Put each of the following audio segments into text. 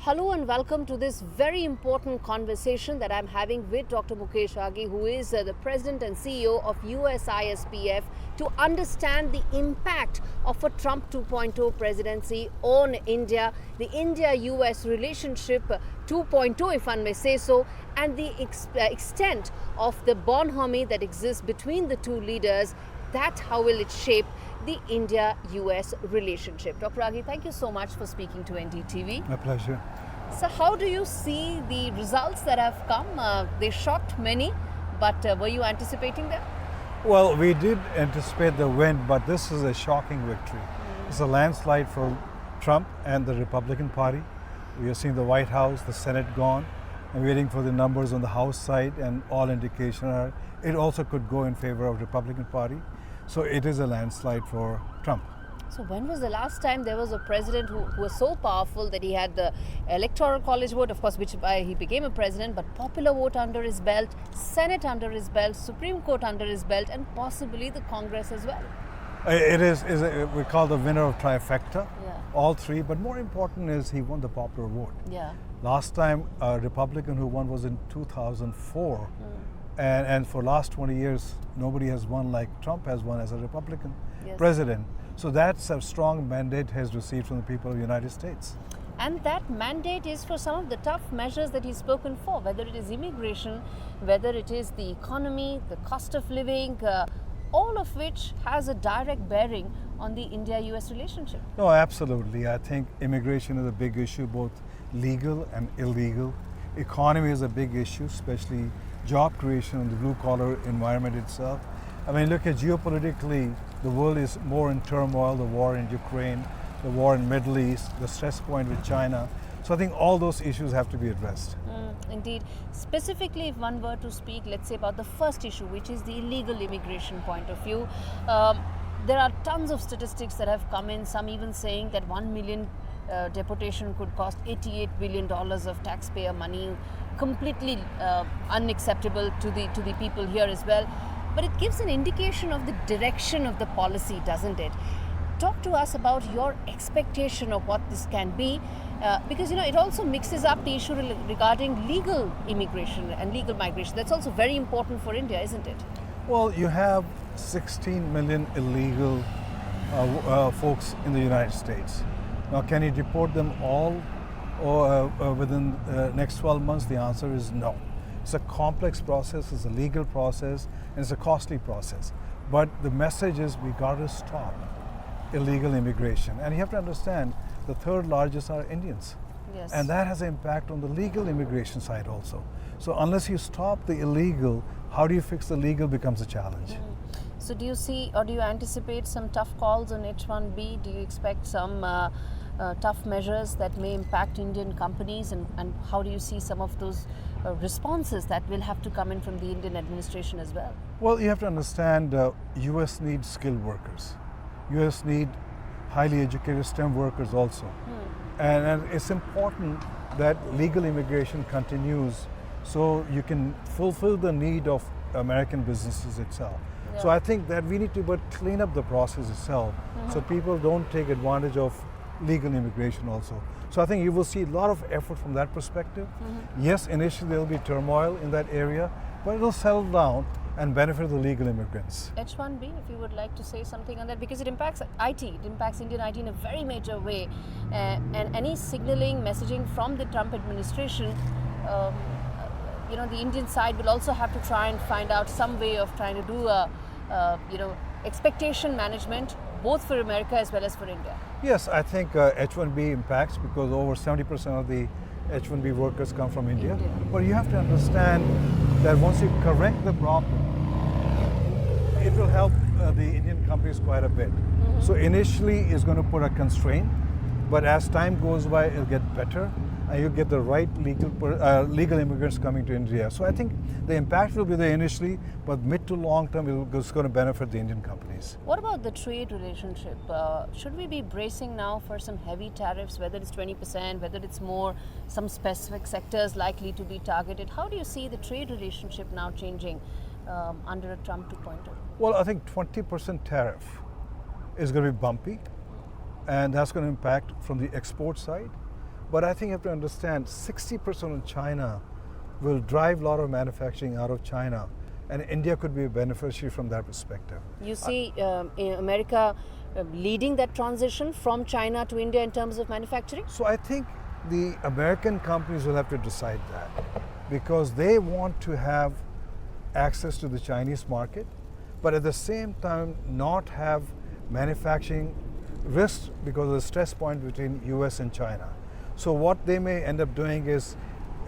Hello and welcome to this very important conversation that I'm having with Dr. Mukesh Aghi, who is the President and CEO of USISPF, to understand the impact of a Trump 2.0 presidency on India, the India-US relationship 2.0, if one may say so, and the extent of the bonhomie that exists between the two leaders. That how will it shape the India-US relationship? Dr. Aghi, thank you so much for speaking to NDTV. My pleasure. So how do you see the results that have come? They shocked many, but were you anticipating them? Well, we did anticipate the win, but this is a shocking victory. It's a landslide for Trump and the Republican Party. We have seen the White House, the Senate gone, and waiting for the numbers on the House side, and all indication are it also could go in favor of Republican Party. So it is a landslide for Trump. So when was the last time there was a president who was so powerful that he had the electoral college vote, of course, which he became a president, but popular vote under his belt, Senate under his belt, Supreme Court under his belt, and possibly the Congress as well? It is we call the winner of trifecta, Yeah. all three, but more important is he won the popular vote. Yeah. Last time a Republican who won was in 2004. And for last 20 years, nobody has won like Trump has won as a Republican president. So that's a strong mandate he has received from the people of the United States. And that mandate is for some of the tough measures that he's spoken for, whether it is immigration, whether it is the economy, the cost of living, all of which has a direct bearing on the India-US relationship. No, absolutely. I think immigration is a big issue, both legal and illegal. Economy is a big issue, especially job creation in the blue-collar environment itself. I mean, look at geopolitically, the world is more in turmoil, the war in Ukraine, the war in Middle East, the stress point with China. So I think all those issues have to be addressed. Indeed. Specifically, if one were to speak, let's say, about the first issue, which is the illegal immigration point of view, there are tons of statistics that have come in, some even saying that 1 million deportation could cost $88 billion of taxpayer money, completely unacceptable to the people here as well. But it gives an indication of the direction of the policy, doesn't it? Talk to us about your expectation of what this can be, because it also mixes up the issue regarding legal immigration and legal migration. That's also very important for India, isn't it? Well, you have 16 million illegal folks in the United States. Now, can you deport them all or within the next 12 months? The answer is no. It's a complex process, it's a legal process, and it's a costly process. But the message is we got to stop illegal immigration. And you have to understand, the third largest are Indians. Yes. And that has an impact on the legal immigration side also. So unless you stop the illegal, how do you fix the legal becomes a challenge. So do you see, or do you anticipate some tough calls on H1B? Do you expect some tough measures that may impact Indian companies? And how do you see some of those responses that will have to come in from the Indian administration as well? Well, you have to understand, US needs skilled workers. US need highly educated STEM workers also. And it's important that legal immigration continues so you can fulfill the need of American businesses itself. Yeah. So I think that we need to clean up the process itself so people don't take advantage of legal immigration also. So I think you will see a lot of effort from that perspective. Yes, initially there will be turmoil in that area, but it will settle down and benefit the legal immigrants. H1B, if you would like to say something on that, because it impacts IT, it impacts Indian IT in a very major way. And any signaling, messaging from the Trump administration, the Indian side will also have to try and find out some way of trying to do expectation management, both for America as well as for India. Yes, I think H1B impacts because over 70% of the H1B workers come from India. But you have to understand that once you correct the problem, it will help the Indian companies quite a bit. So initially it's going to put a constraint, but as time goes by, it'll get better, and you get the right legal immigrants coming to India. So I think the impact will be there initially, but mid to long term, it's going to benefit the Indian companies. What about the trade relationship? Should we be bracing now for some heavy tariffs, whether it's 20%, whether it's more, some specific sectors likely to be targeted? How do you see the trade relationship now changing under a Trump 2.0? Well, I think 20% tariff is going to be bumpy, and that's going to impact from the export side. But I think you have to understand 60% of China will drive a lot of manufacturing out of China, and India could be a beneficiary from that perspective. You see in America leading that transition from China to India in terms of manufacturing? So I think the American companies will have to decide that, because they want to have access to the Chinese market, but at the same time not have manufacturing risks because of the stress point between US and China. So what they may end up doing is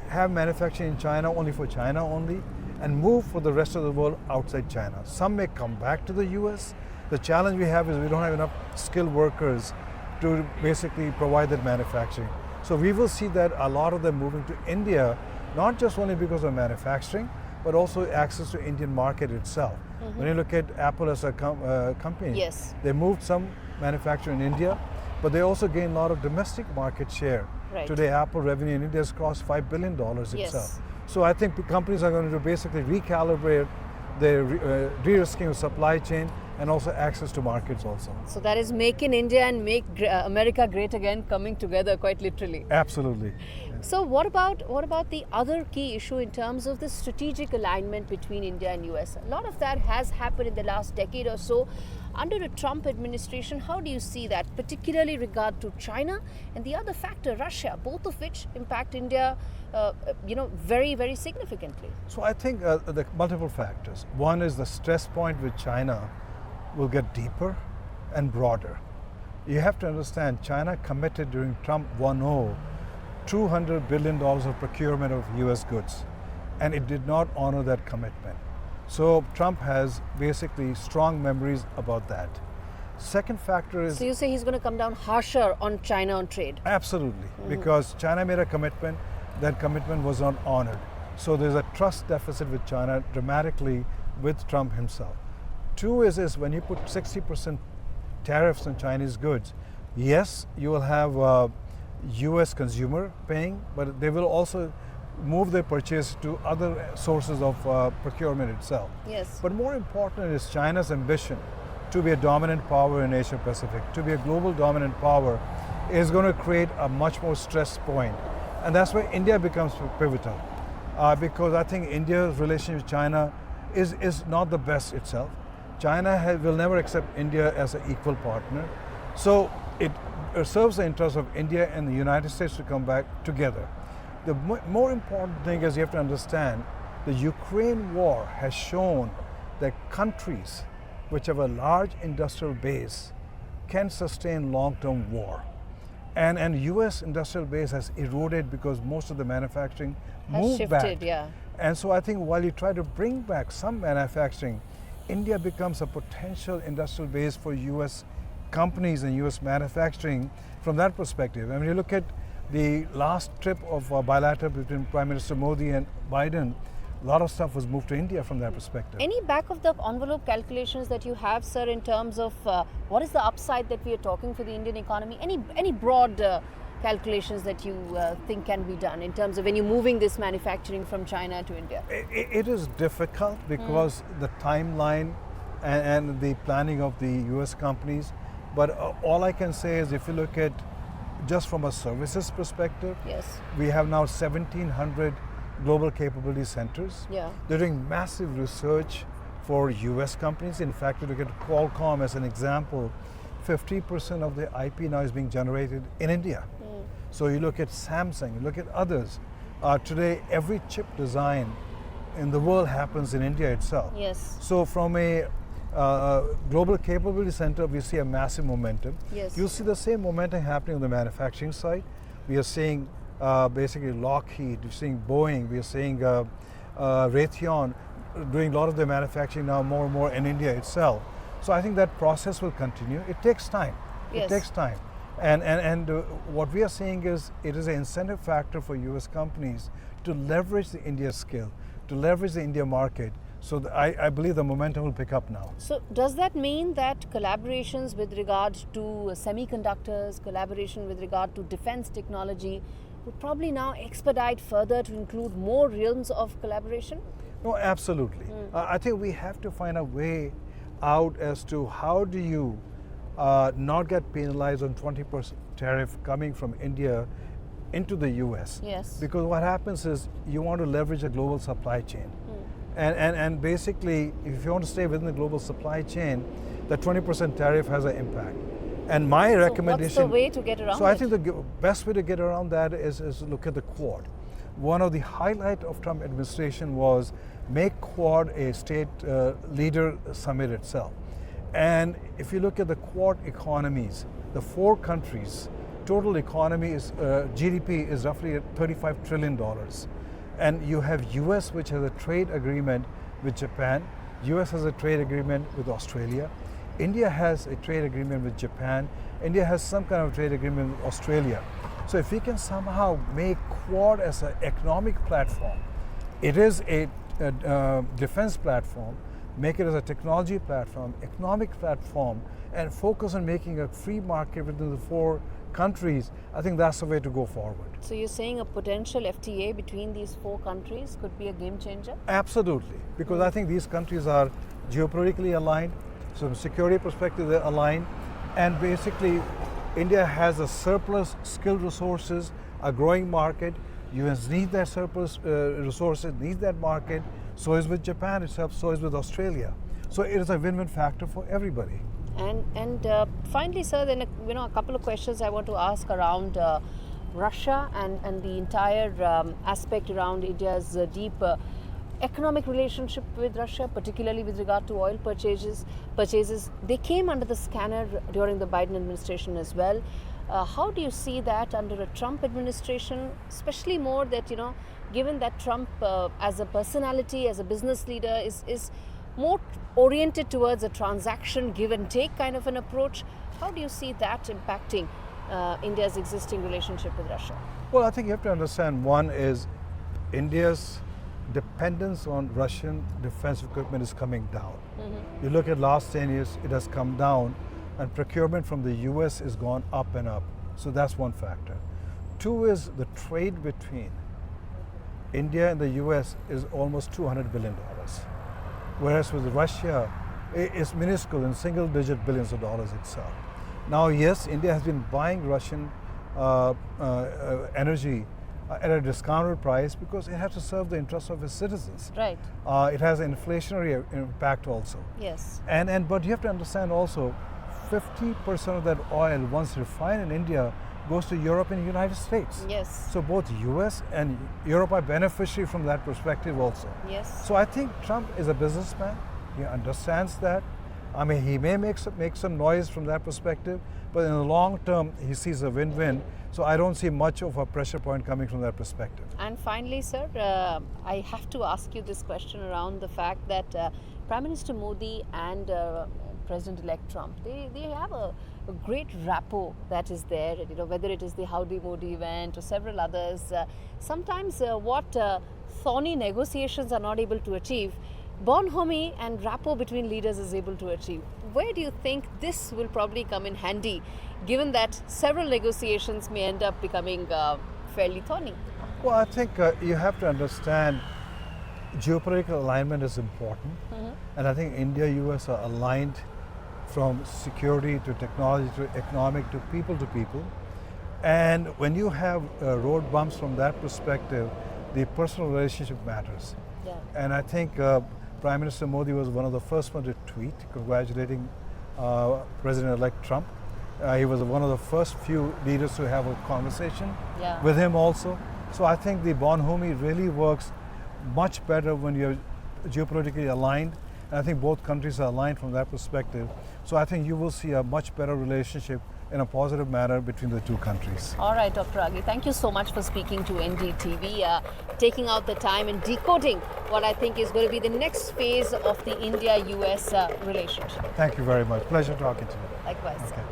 have manufacturing in China only for China only, and move for the rest of the world outside China. Some may come back to the US. The challenge we have is we don't have enough skilled workers to basically provide that manufacturing. So we will see that a lot of them moving to India, not just only because of manufacturing, but also access to Indian market itself. When you look at Apple as a company, Yes. they moved some manufacturing in India, but they also gained a lot of domestic market share. Right. Today, Apple revenue in India has crossed $5 billion Yes. itself. So I think companies are going to basically recalibrate their de-risking of supply chain and also access to markets also. So that is Make in India and Make America Great Again coming together quite literally. Absolutely. So what about the other key issue in terms of the strategic alignment between India and US? A lot of that has happened in the last decade or so. Under the Trump administration, how do you see that, particularly regard to China and the other factor, Russia, both of which impact India, very, very significantly? So I think the multiple factors. One is the stress point with China will get deeper and broader. You have to understand, China committed during Trump 1.0 $200 billion of procurement of US goods, and it did not honor that commitment. So Trump has basically strong memories about that. Second factor is... So you say he's going to come down harsher on China on trade? Absolutely, because China made a commitment, that commitment was not honored. So there's a trust deficit with China dramatically with Trump himself. Two is when you put 60% tariffs on Chinese goods, yes, you will have US consumer paying, but they will also move their purchase to other sources of procurement itself. Yes. But more important is China's ambition to be a dominant power in Asia Pacific, to be a global dominant power, is going to create a much more stress point. And that's where India becomes pivotal. Because I think India's relationship with China is not the best itself. China will never accept India as an equal partner. So it serves the interest of India and the United States to come back together. The more important thing is you have to understand the Ukraine war has shown that countries which have a large industrial base can sustain long-term war. And US industrial base has eroded because most of the manufacturing Has moved shifted, back. yeah. And so I think while you try to bring back some manufacturing, India becomes a potential industrial base for US companies and US manufacturing from that perspective. I mean, you look at the last trip of bilateral between Prime Minister Modi and Biden, a lot of stuff was moved to India from that perspective. Any back of the envelope calculations that you have, sir, in terms of what is the upside that we are talking for the Indian economy? Any broad calculations that you think can be done in terms of when you're moving this manufacturing from China to India? It is difficult because the timeline and the planning of the US companies, but all I can say is if you look at just from a services perspective, Yes. we have now 1,700 global capability centers. Yeah. They're doing massive research for US companies. In fact, if you look at Qualcomm as an example, 50% of the IP now is being generated in India. So you look at Samsung, you look at others. Today, every chip design in the world happens in India itself. Yes. So from a global capability center, we see a massive momentum. Yes. You'll see the same momentum happening on the manufacturing side. We are seeing basically Lockheed, we're seeing Boeing, we are seeing Raytheon doing a lot of their manufacturing now more and more in India itself. So I think that process will continue. It takes time. Yes. It takes time. And what we are seeing is it is an incentive factor for US companies to leverage the India skill, to leverage the India market. So I believe the momentum will pick up now. So does that mean that collaborations with regard to semiconductors, collaboration with regard to defense technology would probably now expedite further to include more realms of collaboration? No, absolutely. I think we have to find a way out as to how do you not get penalized on 20% tariff coming from India into the US. Yes. Because what happens is you want to leverage a global supply chain. And basically, if you want to stay within the global supply chain, the 20% tariff has an impact. And my recommendation... So what's the way to get around So I think the best way to get around that is look at the Quad. One of the highlights of Trump administration was make Quad a state leader summit itself. And if you look at the Quad economies, the 4 countries, total economy is, GDP is roughly $35 trillion. And you have US, which has a trade agreement with Japan. US has a trade agreement with Australia. India has a trade agreement with Japan. India has some kind of trade agreement with Australia. So if we can somehow make Quad as an economic platform, it is a defense platform, make it as a technology platform, economic platform, and focus on making a free market within the 4 countries, I think that's the way to go forward. So you're saying a potential FTA between these 4 countries could be a game changer? Absolutely, because I think these countries are geopolitically aligned, so from a security perspective they're aligned, and basically India has a surplus skilled resources, a growing market. US need that surplus resources, need that market. So is with Japan itself, so is with Australia. So it is a win-win factor for everybody. And finally, sir, then a couple of questions I want to ask around Russia and the entire aspect around India's deep economic relationship with Russia, particularly with regard to oil purchases. They came under the scanner during the Biden administration as well. How do you see that under a Trump administration, especially more that, given that Trump as a personality, as a business leader is more oriented towards a transaction give and take kind of an approach? How do you see that impacting India's existing relationship with Russia? Well, I think you have to understand, one is India's dependence on Russian defense equipment is coming down. You look at last 10 years, it has come down, and procurement from the US is gone up and up. So that's one factor. 2 is the trade between India and the US is almost $200 billion. Whereas with Russia, it's minuscule in single-digit billions of dollars itself. Now, yes, India has been buying Russian energy at a discounted price because it has to serve the interests of its citizens. Right. It has an inflationary impact also. Yes. But you have to understand also, 50% of that oil, once refined in India, goes to Europe and the United States. Yes. So both US and Europe are beneficiary from that perspective also. Yes. So I think Trump is a businessman. He understands that. I mean, he may make some noise from that perspective, but in the long term, he sees a win-win. So I don't see much of a pressure point coming from that perspective. And finally, sir, I have to ask you this question around the fact that Prime Minister Modi and President-elect Trump, they have a great rapport that is there, whether it is the Howdy Modi event or several others. Sometimes what thorny negotiations are not able to achieve, bonhomie and rapport between leaders is able to achieve. Where do you think this will probably come in handy, given that several negotiations may end up becoming fairly thorny? Well, I think you have to understand geopolitical alignment is important. And I think India, US are aligned from security to technology to economic to people. And when you have road bumps from that perspective, the personal relationship matters. Yeah. And I think Prime Minister Modi was one of the first ones to tweet congratulating President-elect Trump. He was one of the first few leaders to have a conversation with him also. So I think the bonhomie really works much better when you're geopolitically aligned. And I think both countries are aligned from that perspective. So I think you will see a much better relationship in a positive manner between the 2 countries. All right, Dr. Aghi, thank you so much for speaking to NDTV, taking out the time and decoding what I think is going to be the next phase of the India-US relationship. Thank you very much. Pleasure talking to you. Likewise. Okay.